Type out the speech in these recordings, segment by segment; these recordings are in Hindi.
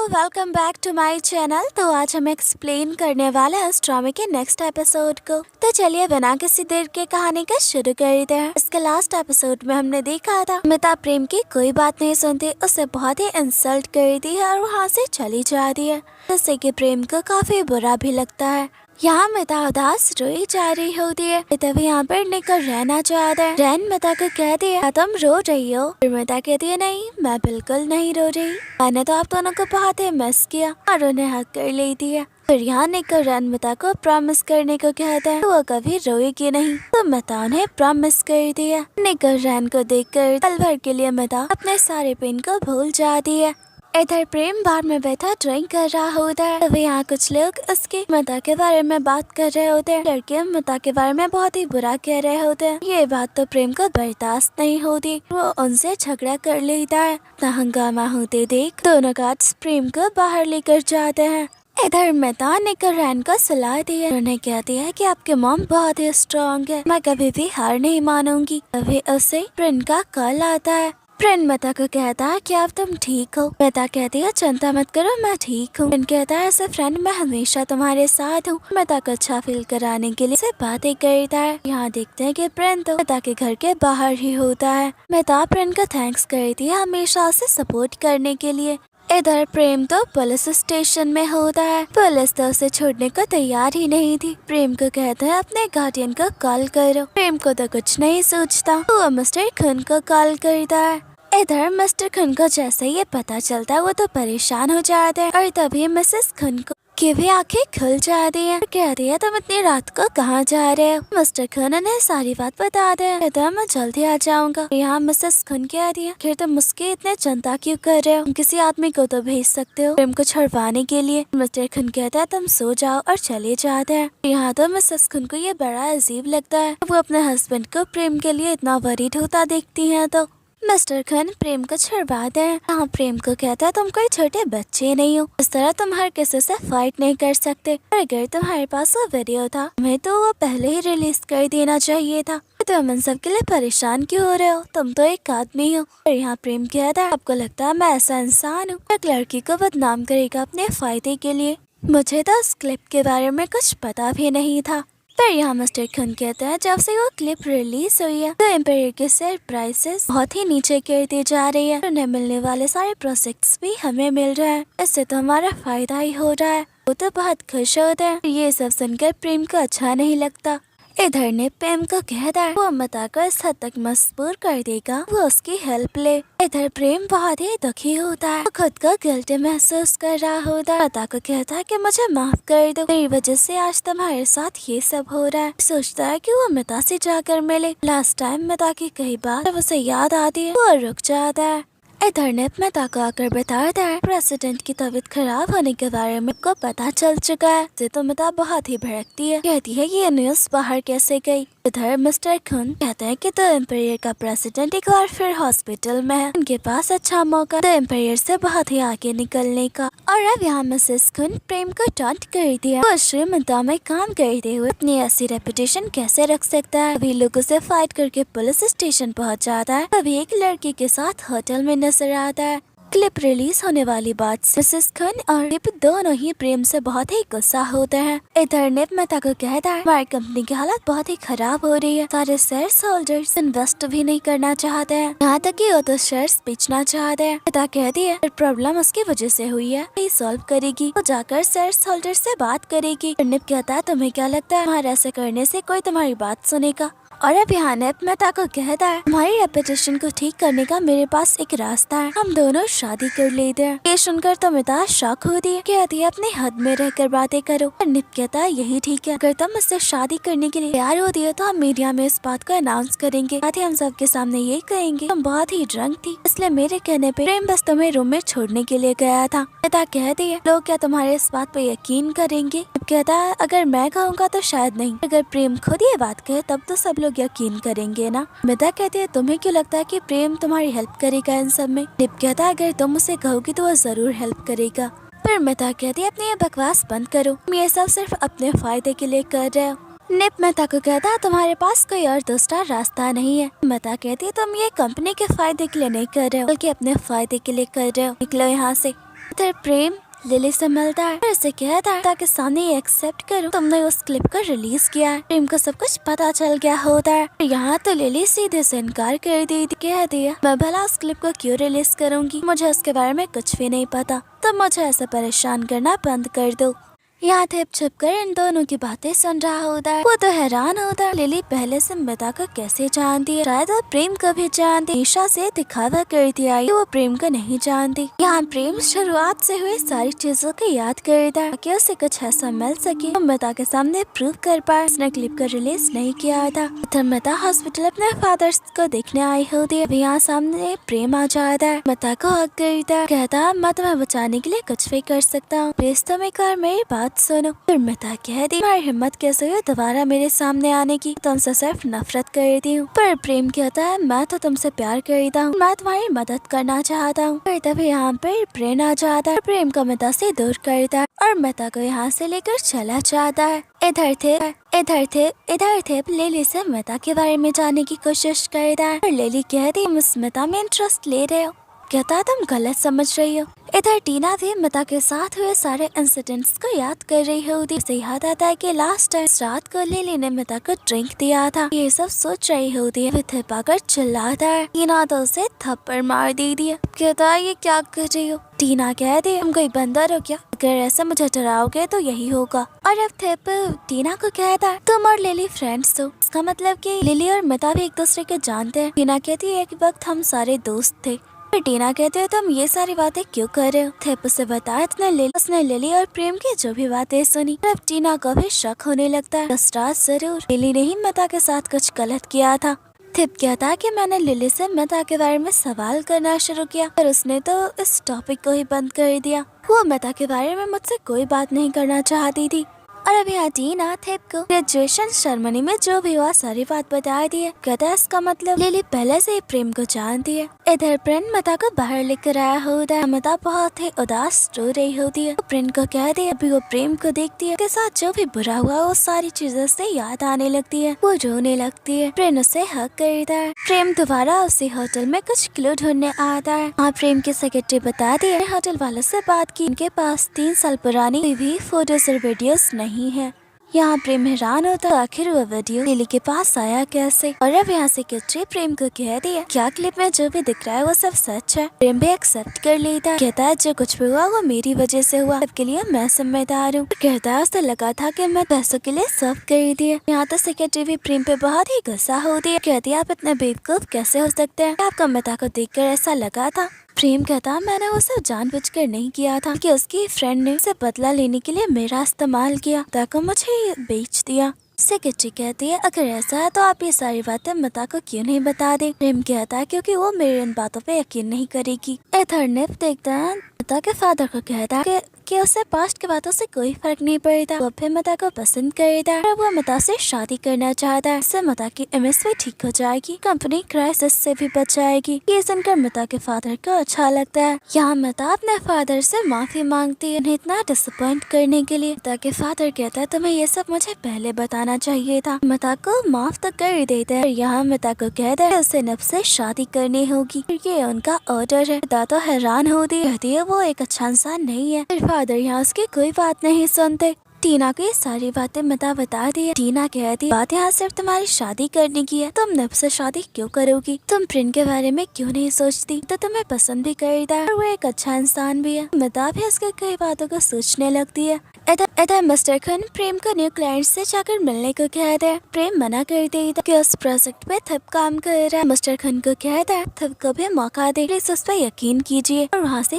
Welcome back to my channel. तो आज हम एक्सप्लेन करने वाले हैं इस ड्रामे के नेक्स्ट एपिसोड को। तो चलिए बिना किसी देर के कहानी का शुरू करते हैं। इसके लास्ट एपिसोड में हमने देखा था मिता प्रेम की कोई बात नहीं सुनती, उसे बहुत ही इंसल्ट करती है और वहाँ से चली जाती है, जिससे कि प्रेम को काफी बुरा भी लगता है। यहाँ मिता उदास रोई जा रही होती है। तभी यहाँ पर निकल रहना चाहता है। रैन मिता को कहती है तुम रो रही हो। फिर मिता कहती है नहीं, मैं बिल्कुल नहीं रो रही, मैंने तो आप दोनों को बहुत ही मिस किया, और उन्हें हक कर लेती है। फिर यहाँ निकल रैन मिता को प्रॉमिस करने को कहता है वो कभी रोएगी नहीं। तो मिता उन्हें प्रॉमिस करती है। निकल रैन को देखकर पल भर के लिए मिता अपने सारे पेन को भूल जाती है। इधर प्रेम बार में बैठा ड्राइंग कर रहा होता है। तभी यहाँ कुछ लोग उसके मिता के बारे में बात कर रहे होते हैं। लड़के मिता के बारे में बहुत ही बुरा कह रहे होते हैं। ये बात तो प्रेम को बर्दाश्त नहीं होती, वो उनसे झगड़ा कर लेता है। हंगामा होते देख दोनों गार्ड्स प्रेम को बाहर लेकर जाते हैं। इधर मिता निकल रैन को सुलाती है। उन्हें कहती है कि आपके मॉम बहुत ही स्ट्रॉन्ग है, मैं कभी भी हार नहीं मानूंगी। तभी उसे प्रिन का कॉल आता है। प्रिन मिता को कहता है कि अब तुम ठीक हो। मिता कहती है चिंता मत करो, मैं ठीक हूँ। प्रिन कहता है ऐसे फ्रेंड मैं हमेशा तुम्हारे साथ हूँ। मिता को अच्छा फील कराने के लिए से बातें करता है। यहाँ देखते हैं कि प्रिन तो मिता के घर के बाहर ही होता है। मिता प्रिन को थैंक्स करती है हमेशा उसे सपोर्ट करने के लिए। इधर प्रेम तो पुलिस स्टेशन में होता है। पुलिस तो उसे छोड़ने को तैयार ही नहीं थी। प्रेम को कहता है अपने गार्डियन को कॉल करो। प्रेम को तो कुछ नहीं सोचता, वो मिस्टर खन को कॉल करता है। इधर मिस्टर खन को जैसे ये पता चलता है वो तो परेशान हो जाते हैं, और तभी मिसेस खन को की भी आंखें खुल जाती हैं। कहती है तुम इतनी रात को कहाँ जा रहे हो। मिस्टर खन उन्हें सारी बात बताते हैं। कहता है मैं जल्दी आ जाऊंगा। यहाँ मिसेस खन कहती है फिर तुम उसके इतने चिंता क्यों कर रहे हो, किसी आदमी को तो भेज सकते हो प्रेम को छुड़वाने के लिए। मिस्टर खन कहता है तुम सो जाओ, और चले जाते हैं। यहाँ तो मिसेस खन को ये बड़ा अजीब लगता है। वो अपने हस्बैंड को प्रेम के लिए इतना वरीड होता देखती है। तो मिस्टर खन प्रेम को छुड़वाते हैं। हाँ, प्रेम को कहता है तुम कोई छोटे बच्चे नहीं हो, इस तरह तुम हर किसी से फाइट नहीं कर सकते, और अगर तुम्हारे पास वो वीडियो था तुम्हें तो वो पहले ही रिलीज कर देना चाहिए था। तुम इन सब के लिए परेशान क्यों हो रहे हो, तुम तो एक आदमी हो। और यहाँ प्रेम कहता है आपको लगता है मैं ऐसा इंसान हूँ एक लड़की को बदनाम करेगा अपने फायदे के लिए, मुझे तो उस क्लिप के बारे में कुछ पता भी नहीं था। पर यहाँ मिस्टर खन कहते हैं जब से वो क्लिप रिलीज हुई है तो एम्पायर के शेयर प्राइसेस बहुत ही नीचे गिरती जा रही है। उन्हें मिलने वाले सारे प्रोजेक्ट्स भी हमें मिल रहे हैं, इससे तो हमारा फायदा ही हो रहा है। वो तो बहुत खुश होते हैं। ये सब सुनकर प्रेम को अच्छा नहीं लगता। इधर ने प्रेम को कहता है वो मिता को इस हद तक मजबूर कर देगा वो उसकी हेल्प ले। इधर प्रेम बहुत ही दुखी होता है, वो खुद को गिल्टी महसूस कर रहा होता है। मिता को कहता है कि मुझे माफ कर दो, मेरी वजह से आज तुम्हारे साथ ये सब हो रहा है। सोचता है कि वो मिता से जाकर मिले। लास्ट टाइम मिता की कई बार जब उसे याद आती है वो रुक जाता है। इधर ने मिता को आकर बताता है प्रेसिडेंट की तबीयत खराब होने के बारे में को पता चल चुका है। तो मिता बहुत ही भड़कती है, कहती है ये न्यूज बाहर कैसे गई। इधर मिस्टर खन कहते हैं कि तो एम्पायर का प्रेसिडेंट एक बार फिर हॉस्पिटल में है, उनके पास अच्छा मौका तो एम्पायर से बहुत ही आगे निकलने का। और अब यहाँ मिसेस खन प्रेम को टॉन्ट कर दिया। वो श्रीमंता में काम करते हुए अपनी ऐसी रेपुटेशन कैसे रख सकता है। अभी लोगों से फाइट करके पुलिस स्टेशन पहुँच जाता है। अभी एक लड़की के साथ होटल में नजर आता है। क्लिप रिलीज होने वाली बात से मिसेस खन और निप दोनों ही प्रेम से बहुत ही गुस्सा होते हैं। इधर निप मिता को कहता है हमारी कंपनी की हालत बहुत ही खराब हो रही है, सारे शेयर होल्डर्स इन्वेस्ट भी नहीं करना चाहते हैं, यहाँ तक कि वो तो शेयर्स बेचना चाहते हैं। मिता कहती है प्रॉब्लम उसकी वजह से हुई है, ये सॉल्व करेगी, वो जाकर शेयर होल्डर से बात करेगी। निप कहता है तुम्हें क्या लगता है हमारे ऐसे करने से कोई तुम्हारी बात सुनेगा। और अब यहाँ निप मिता को कहता है हमारी रेपुटेशन को ठीक करने का मेरे पास एक रास्ता है, हम दोनों शादी कर लेते हैं। ये सुनकर तो मिता शॉक होती है, कहती है अपने हद में रहकर बातें करो। और निप कहता है यही ठीक है, अगर तुम मुझसे शादी करने के लिए तैयार होती है तो हम मीडिया में इस बात को अनाउंस करेंगे, साथ ही हम सबके सामने यही कहेंगे तुम बहुत ही ड्रंक थी, इसलिए मेरे कहने पे प्रेम बस तुम्हें रूम में छोड़ने के लिए गया था। मिता कहती है लोग क्या तुम्हारे इस बात पे यकीन करेंगे। निप कहता है अगर मैं कहूँगा तो शायद नहीं, अगर प्रेम खुद ये बात कहे तब तो सब लोग यकीन करेंगे ना। मिता कहती है तुम्हें क्यों लगता है कि प्रेम तुम्हारी हेल्प करेगा इन सब में। निप कहता है अगर तुम उसे कहोगी तो वो जरूर हेल्प करेगा। पर मिता कहती है अपनी ये बकवास बंद करो, तुम ये सब सिर्फ अपने फायदे के लिए कर रहे हो। निप मिता को कहता है तुम्हारे पास कोई और दूसरा रास्ता नहीं है। मिता कहती है तुम ये कंपनी के फायदे के लिए नहीं कर रहे हो बल्कि अपने फायदे के लिए कर रहे हो, निकलो यहाँ से। इधर प्रेम लिली से मिलता है, उसे कहता है ताकि सामने ये एक्सेप्ट करूं तुमने उस क्लिप को रिलीज किया है। प्रेम को सब कुछ पता चल गया होता है। यहाँ तो लिली सीधे से इनकार कर दी, कह दिया मैं भला उस क्लिप को क्यों रिलीज करूंगी, मुझे उसके बारे में कुछ भी नहीं पता, तो मुझे ऐसा परेशान करना बंद कर दो। यहाँ थे छुप कर इन दोनों की बातें सुन रहा होता है। वो तो हैरान होता है लिली पहले से मिता को कैसे जानती है, शायद वो प्रेम को भी जानती, ईशा से दिखावा करती आई वो प्रेम को नहीं जानती। यहाँ प्रेम शुरुआत से हुई सारी चीजों को याद करता है कि उसे कुछ ऐसा मिल सके तो मिता के सामने प्रूव कर पाए उसने क्लिप को रिलीज नहीं किया था। इधर मिता हॉस्पिटल अपने फादर को देखने आई होती है। यहाँ सामने प्रेम आ जाता है, मिता को हक करता है, कहता है मैं तुम्हें बचाने के लिए कुछ भी कर सकता हूँ, प्लीज तुम एक बार मेरी बात सुनो। फिर मिता कह दी तुम्हारी हिम्मत कैसे हुई दोबारा मेरे सामने आने की, तुमसे सिर्फ नफरत करती हूँ। पर प्रेम कहता है मैं तो तुमसे प्यार करता हूँ, मैं तुम्हारी मदद करना चाहता हूँ। फिर तभी यहाँ पर प्रेम आ जाता है, प्रेम को मिता से दूर करता है और मिता को यहाँ से लेकर चला जाता है। इधर थे लिली से मिता के बारे में जानने की कोशिश करता है और लिली कहती तुम इस मिता में इंटरेस्ट ले रहे हो, कहता तुम गलत समझ रही हो। इधर टीना भी मिता के साथ हुए सारे इंसिडेंट्स को याद कर रही होती। उसे याद आता है कि लास्ट टाइम रात को लिली ने मिता को ड्रिंक दिया था। ये सब सोच रही होती है, फिर पाकर चिल्लाता है। टीना तो उसे थप्पड़ मार दी दिया, कहता है ये क्या कर रही हो। टीना कहती है तुम कोई बंदर हो क्या, अगर ऐसा मुझे डराओगे तो यही होगा। और अब थेप टीना को कहता है तुम और लिली फ्रेंड्स हो, इसका मतलब कि लिली और मिता भी एक दूसरे को जानते हैं। टीना कहती है एक वक्त हम सारे दोस्त थे। टीना कहते हो तुम ये सारी बातें क्यों कर रहे हो। थेप उसे बताया उसने लिली और प्रेम की जो भी बातें सुनी। अब टीना को भी शक होने लगता है, जरूर लिली ने ही मिता के साथ कुछ गलत किया था। थिप कहता है कि मैंने लिली से मिता के बारे में सवाल करना शुरू किया पर उसने तो इस टॉपिक को ही बंद कर दिया। वो मिता के बारे में मुझसे कोई बात नहीं करना चाहती थी। और अभी टीना थिप को ग्रेजुएशन सेरेमनी में जो भी हुआ सारी बात बता दी है। कहता है इसका मतलब लिली पहले से ही प्रेम को जानती है। इधर प्रिंट मिता को बाहर लेकर आया होता है। मिता बहुत ही उदास रो रही होती है। प्रिंट को कहती है अभी वो प्रेम को देखती है, के साथ जो भी बुरा हुआ वो सारी चीजों से याद आने लगती है। वो रोने लगती है। प्रिंट उसे हक करता है। प्रेम दोबारा उसी होटल में कुछ क्लू ढूंढने आता है। वहाँ प्रेम की सेक्रेटरी बताती है होटल वालों से बात की, उनके पास 3 साल पुरानी कोई भी फोटोज और वीडियोस नहीं है। यहाँ प्रेम हैरान होता है आखिर वो वीडियो लिली के पास आया कैसे। और अब यहाँ सेक्रेटरी प्रेम को कह दिया क्या क्लिप में जो भी दिख रहा है वो सब सच है। प्रेम भी एक्सेप्ट कर लेता है। कहता है जो कुछ भी हुआ वो मेरी वजह से हुआ, सबके लिए मैं जिम्मेदार हूँ। कहता है उसे लगा था कि मैं पैसों के लिए सब कर दिया। यहाँ तो सेक्रेटरी भी प्रेम पे बहुत ही गुस्सा होती है। कहती है आप इतने बेवकूफ कैसे हो सकते हैं, आपको मिता को देखकर ऐसा लगा था। प्रेम कहता मैंने वो सब जानबूझकर नहीं किया था कि उसकी फ्रेंड ने उसे बदला लेने के लिए मेरा इस्तेमाल किया ताकि मुझे बेच दिया। सेक्रेटरी कहती है अगर ऐसा है तो आप ये सारी बातें मिता को क्यों नहीं बता दे। प्रेम कहता है क्योंकि वो मेरी इन बातों पे यकीन नहीं करेगी। इधर निप देखता है मिता के फादर को कहता है कि उसे पास्ट की बातों से कोई फर्क नहीं पड़ता। वो फिर मिता को पसंद करता है और वो मिता से शादी करना चाहता है। इससे मिता की इमेज भी ठीक हो जाएगी, कंपनी क्राइसिस से भी बच जाएगी। ये सुनकर मिता के फादर को अच्छा लगता है। यहाँ मिता अपने फादर से माफी मांगती है उन्हें इतना डिसअपॉइंट करने के लिए। मिता के फादर कहता है तुम्हें ये सब मुझे पहले बताना चाहिए था। मिता को माफ तो कर देता है। यहाँ मिता को कहता है उसे नब से शादी करनी होगी, ये उनका ऑर्डर है। मिता तो हैरान होती है, वो एक अच्छा इंसान नहीं है। फादर यहाँ उसकी कोई बात नहीं सुनते। टीना को ये सारी बातें मिता बता दी है। टीना कहती बात यहाँ सिर्फ तुम्हारी शादी करने की है, तुम नब से शादी क्यों करोगी, तुम प्रिंट के बारे में क्यों नहीं सोचती, तो तुम्हें पसंद भी करता है और वो एक अच्छा इंसान भी है। मिता भी उसके कई बातों को सोचने लगती है। इधर मिस्टर खन प्रेम को न्यू क्लाइंट से जाकर मिलने को कहता है। प्रेम मना कर देता कि उस प्रोजेक्ट पे थप काम कर रहा है। मिस्टर खन को कहता है थप को भी मौका दे, प्लीज उस पर यकीन कीजिए और वहाँ से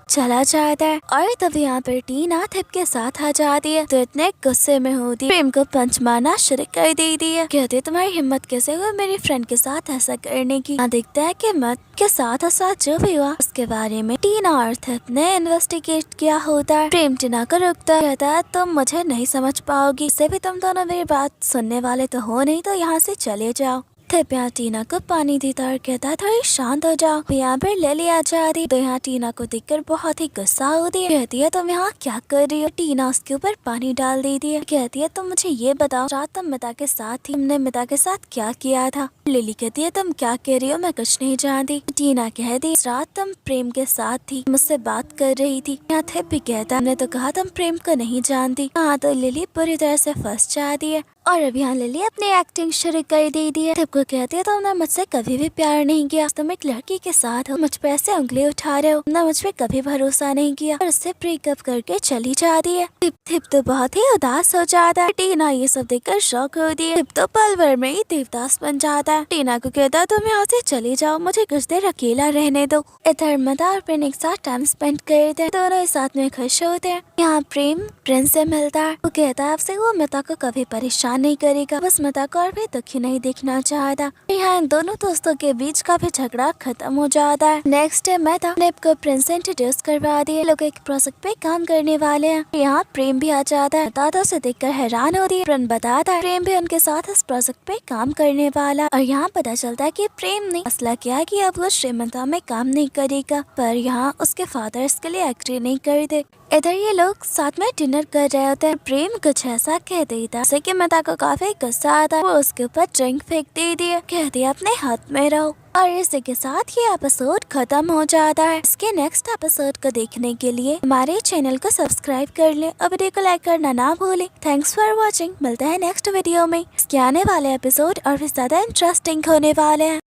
चला जाता है। और तब यहाँ पर टीना थिप के साथ आ जाती है तो इतने गुस्से में होती प्रेम को पंच मारना शुरू कर देती है। कहते तुम्हारी हिम्मत कैसे हुई मेरी फ्रेंड के साथ ऐसा करने की। यहाँ दिखता है कि मत के साथ जो भी हुआ उसके बारे में टीना और थिप ने इन्वेस्टिगेट किया होता है। प्रेम टीना को रुकता है, कहता है तुम मुझे नहीं समझ पाओगी, इससे भी तुम दोनों मेरी बात सुनने वाले तो हो नहीं, तो यहाँ से चले जाओ। फिर यहाँ टीना को पानी देता और कहता है थोड़ी शांत हो जाओ। यहाँ पर लिली आ जाती है तो यहाँ टीना को देखकर बहुत ही गुस्सा होती है। कहती है तुम यहाँ क्या कर रही हो। टीना उसके ऊपर पानी डाल देती है। कहती है तुम मुझे ये बताओ रात तुम मिता के साथ थी, तुमने मिता के साथ क्या किया था। लिली कहती है तुम क्या कह रही हो, मैं कुछ नहीं जानती। टीना कहती रात तुम प्रेम के साथ थी, मुझसे बात कर रही थी। यहाँ थिप भी कहता हमने तो कहा तुम प्रेम को नहीं जानती। हाँ तो लिली पूरी तरह से फंस जाती है और अब यहाँ लिली अपनी एक्टिंग शुरू कर देती है। थिप को कहती है तुमने मुझसे कभी भी प्यार नहीं किया, तुम एक लड़की के साथ हो, मुझ पे ऐसे उंगली उठा रहे हो, तुमने मुझ पे कभी भरोसा नहीं किया और उससे ब्रेकअप करके चली जाती है। थिप तो बहुत ही उदास हो जाता है। टीना ये सब देखकर शॉक होती है। थिप तो पल भर में ही देवदास बन जाता है। टीना को कहता है तुम यहाँ से चली जाओ, मुझे कुछ देर अकेला रहने दो। इधर मिता और प्रिंस एक साथ टाइम स्पेंड करते हैं, दोनों एक साथ में खुश होते हैं। यहाँ प्रेम प्रिंस से मिलता है। वो कहता है आपसे वो मिता को कभी परेशान नहीं करेगा, बस मिता को और भी दुखी नहीं देखना चाहता। यहाँ इन दोनों दोस्तों के बीच का भी झगड़ा खत्म हो जाता है। नेक्स्ट डे मिता ने को प्रिंस से इंट्रोड्यूस करवा दिया। लोग एक प्रोजेक्ट पे काम करने वाले हैं। यहाँ प्रेम भी आ जाता है। मिता तो उसे देखकर हैरान होती है। प्रिंस बताता है प्रेम भी उनके साथ इस प्रोजेक्ट पे काम करने वाला और यहाँ पता चलता है कि प्रेम ने मसला किया है कि अब वो श्रीमंता में काम नहीं करेगा, पर यहाँ उसके फादर इसके लिए एग्री नहीं करते। इधर ये लोग साथ में डिनर कर रहे होते हैं। प्रेम कुछ ऐसा कह देता है कि मिता को काफी गुस्सा आता है। वो उसके ऊपर ड्रिंक फेंक देती है। कहती है अपने हाथ में रहो और इसी के साथ ये एपिसोड खत्म हो जाता है। इसके नेक्स्ट एपिसोड को देखने के लिए हमारे चैनल को सब्सक्राइब कर ले और वीडियो को लाइक करना ना भूले। Thanks for watching. मिलते हैं नेक्स्ट वीडियो में। इसके आने वाले एपिसोड और भी ज्यादा इंटरेस्टिंग होने वाले हैं।